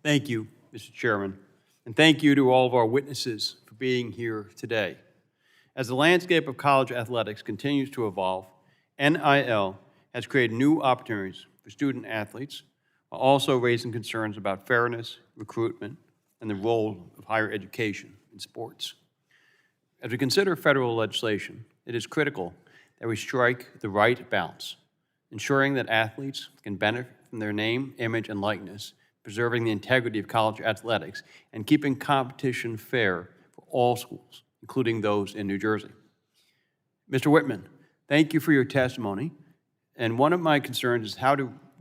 Thank you, Mr. Chairman, and thank you to all of our witnesses for being here today. As the landscape of college athletics continues to evolve, NIL has created new opportunities for student athletes while also raising concerns about fairness, recruitment, and the role of higher education in sports. As we consider federal legislation, it is critical that we strike the right balance, ensuring that athletes can benefit from their name, image, and likeness, preserving the integrity of college athletics, and keeping competition fair for all schools, including those in New Jersey. Mr. Whitman, thank you for your testimony. And one of my concerns is how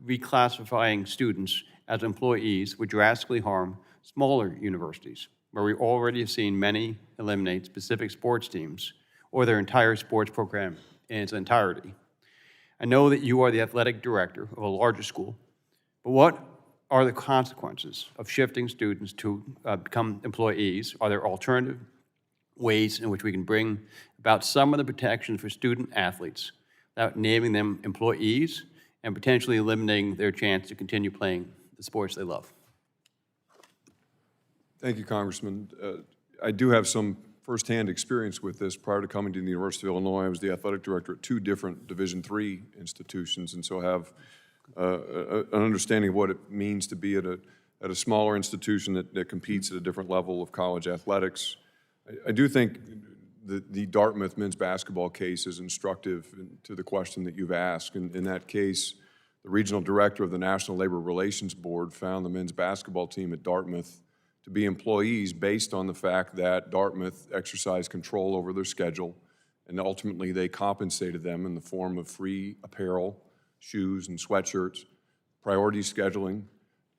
reclassifying students as employees would drastically harm smaller universities, where we already have seen many eliminate specific sports teams or their entire sports program in its entirety. I know that you are the athletic director of a larger school, but what are the consequences of shifting students to become employees? Are there alternative ways in which we can bring about some of the protections for student athletes without naming them employees and potentially eliminating their chance to continue playing the sports they love? Thank you, Congressman. I do have some firsthand experience with this. Prior to coming to the University of Illinois, I was the athletic director at 2 different Division III institutions, and so I have an understanding of what it means to be at a smaller institution that competes at a different level of college athletics. I do think the Dartmouth men's basketball case is instructive to the question that you've asked. In that case, the regional director of the National Labor Relations Board found the men's basketball team at Dartmouth to be employees based on the fact that Dartmouth exercised control over their schedule, and ultimately they compensated them in the form of free apparel, shoes and sweatshirts, priority scheduling,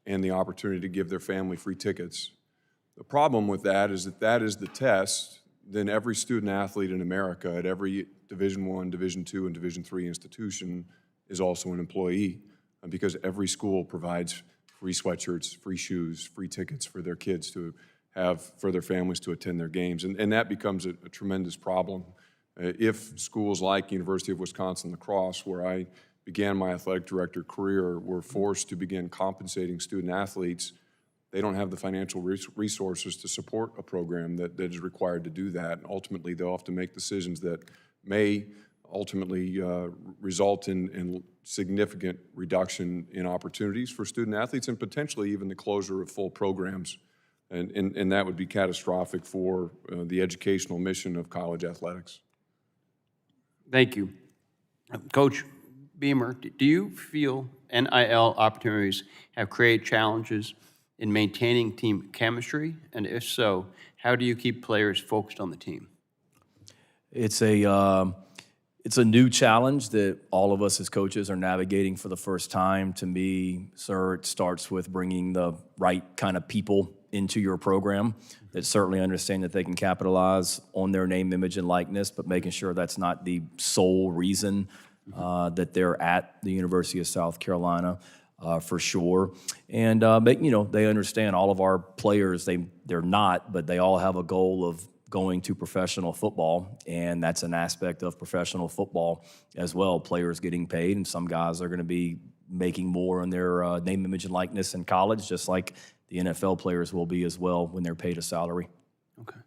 and the opportunity to give their family free tickets. The problem with that is the test. Then every student athlete in America at every Division I, Division II, and Division III institution is also an employee, because every school provides free sweatshirts, free shoes, free tickets for their kids to have, for their families to attend their games. And that becomes a tremendous problem. If schools like University of Wisconsin-La Crosse, where I began my athletic director career, were forced to begin compensating student athletes, they don't have the financial resources to support a program that is required to do that. And ultimately, they'll have to make decisions that may ultimately result in significant reduction in opportunities for student athletes and potentially even the closure of full programs. And that would be catastrophic for the educational mission of college athletics. Thank you. Coach Beamer, do you feel NIL opportunities have created challenges in maintaining team chemistry? And if so, how do you keep players focused on the team? It's a new challenge that all of us as coaches are navigating for the first time. To me, sir, it starts with bringing the right kind of people into your program that certainly understand that they can capitalize on their name, image, and likeness, but making sure that's not the sole reason that they're at the University of South Carolina, for sure. And they understand all of our players, they're not, but they all have a goal of going to professional football, and that's an aspect of professional football as well. Players getting paid, and some guys are going to be making more on their name, image, and likeness in college, just like the NFL players will be as well when they're paid a salary. Okay.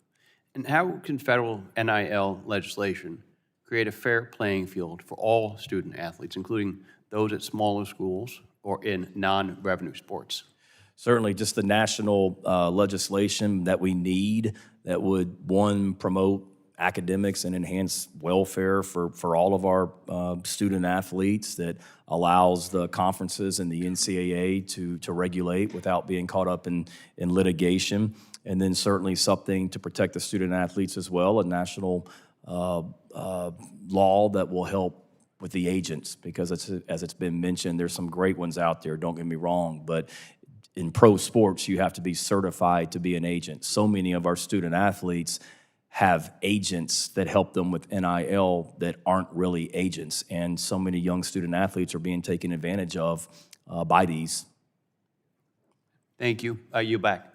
And how can federal NIL legislation create a fair playing field for all student athletes, including those at smaller schools or in non-revenue sports? Certainly, just the national legislation that we need that would, one, promote academics and enhance welfare for all of our student athletes, that allows the conferences and the NCAA to regulate without being caught up in litigation. And then certainly something to protect the student athletes as well, a national law that will help with the agents, because as it's been mentioned, there's some great ones out there, don't get me wrong, but in pro sports, you have to be certified to be an agent. So many of our student athletes have agents that help them with NIL that aren't really agents, and so many young student athletes are being taken advantage of by these. Thank you. You back.